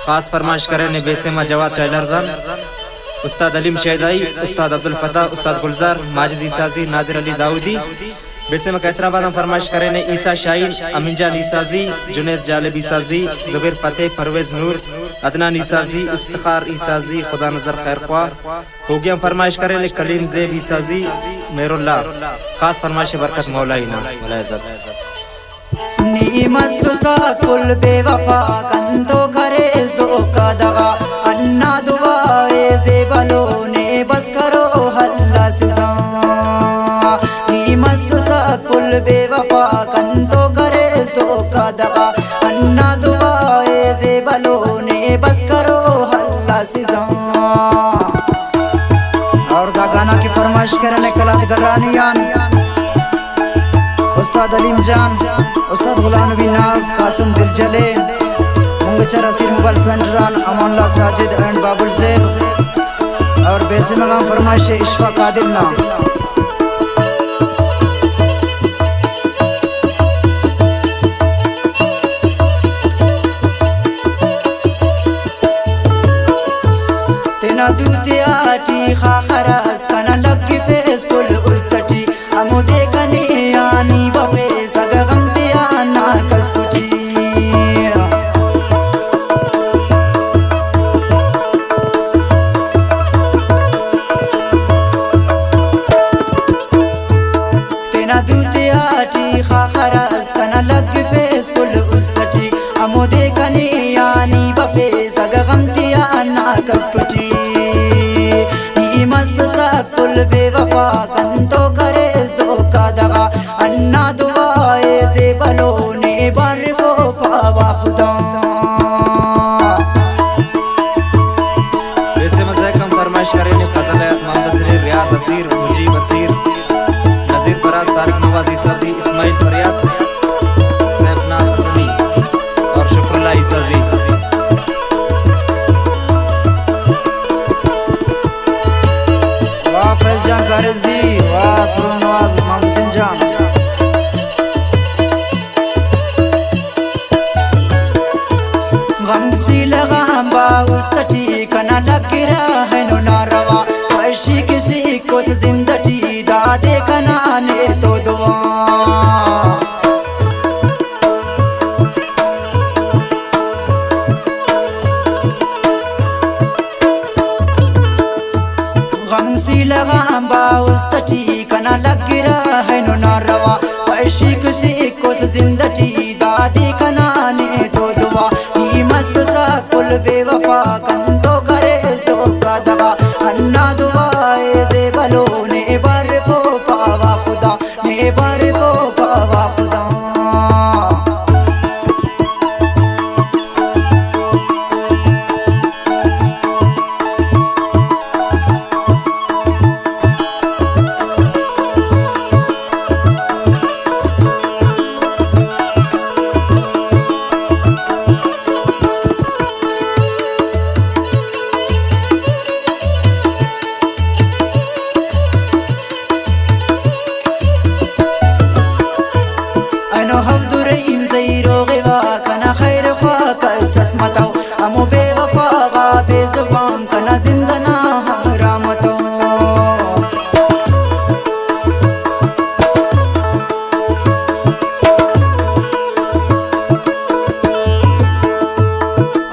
खास फरमाइश करें ने बेसेमा जवाद टेलर जान, उस्ताद अलीम शहदाई, उस्ताद अब्दुल फता, उस्ताद गुलजार, माजिद ईसाजी, नादिर अली दाऊदी। बेसेमा कैसराबाद हम फरमाइश करें ने ईसा शाहीन, अमीन जान ईसाजी, जुनेद जालिब ईसाजी, जुबैर फतेह, परवेज नूर, अदनान ईसाजी, इफ्तिखार ईसाजी, खुदा नजर खैर ख्वाह। होगी हम फरमाइश करें ने कलीम ज़ेब ईसाजी, मेरुल्लाह। खास फरमाइश बरकत मौला इना मौला इज़्ज़त। नी मस्त सा कुल बेवफा कंतो करे दो का दगा अन्ना दुआए से बलो ने बस करो हल्ला सिजा। नी मस्त सा कुल बेवफा कंतो करे दो का दगा अन्ना दुआए से बलो ने बस करो हल्ला सिजा। और दा गाना की फरमाइश करने कलात गरानियान उस्ताद अलीम जान, उस्ताद गुलाम नबी नाज, कासिम दिल जले, मुंगचर असीर मुगल सेंटरान, अमानुल्लाह साजिद एंड बाबुल ज़ेब। और बेसे मगाम फरमाइश इश्फा कादिर ना। तेना दूते आटी खाखरास कना लग फेस पुल उस्तटी अमो देखने आनी बफे सगमते आना कसकुटी। तेना दूते आटी खाखरास कना लग फेस पुल उस्तटी अमो देखने आनी बफे सगमते आना कसकुटी। नी मस्त सा कुल बेवफा कंतो करे दो का दगा अन्ना दुआए से बलो ने बारिफो पावा खुदा। वैसे मज़े कम फरमाइश करें ने फजल मोहम्मद सलीर, रियाज असीर, मुजीब असीर, नज़ीर फराज, तारिक नवाज ईसाजी, इस्माइल फरियाद, सैफनाज असनी और शुक्रुल्लाह ईसाजी। वाह फैज जान कारजी, वाह सुरूर नवाज मोहम्मद हुसैन जान। गम सी लगा बाउस्तटी कना लग रहा है नो नारवा ऐशी किसी को जिंदगी दादे कना ने तो दुआ। गम सी लगा बाउस्तटी कना लग रहा है नो नारवा ऐशी किसी को जिंदगी दादे कना ने तो दुआ। नी मस्त सा कुल बेवफा कंतो करे दो का दगा अन्ना दुआए से बलो ने बारिफो पावा खुदा, ने बारिफो पावा खुदा। अमो बेवफा गाबे ज़ुबान कना जिंदना हमरामतो।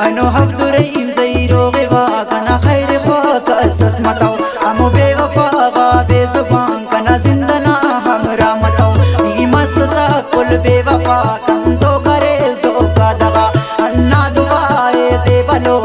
अनो हफ्दुरईम ज़ईरो गिवा कना खैर ख्वाक असमतो। अमो बेवफा गाबे ज़ुबान कना जिंदना हमरामतो। नी मस्त सा कुल बेवफा कंतो करे दो का दगा अन्ना दुआए से बलो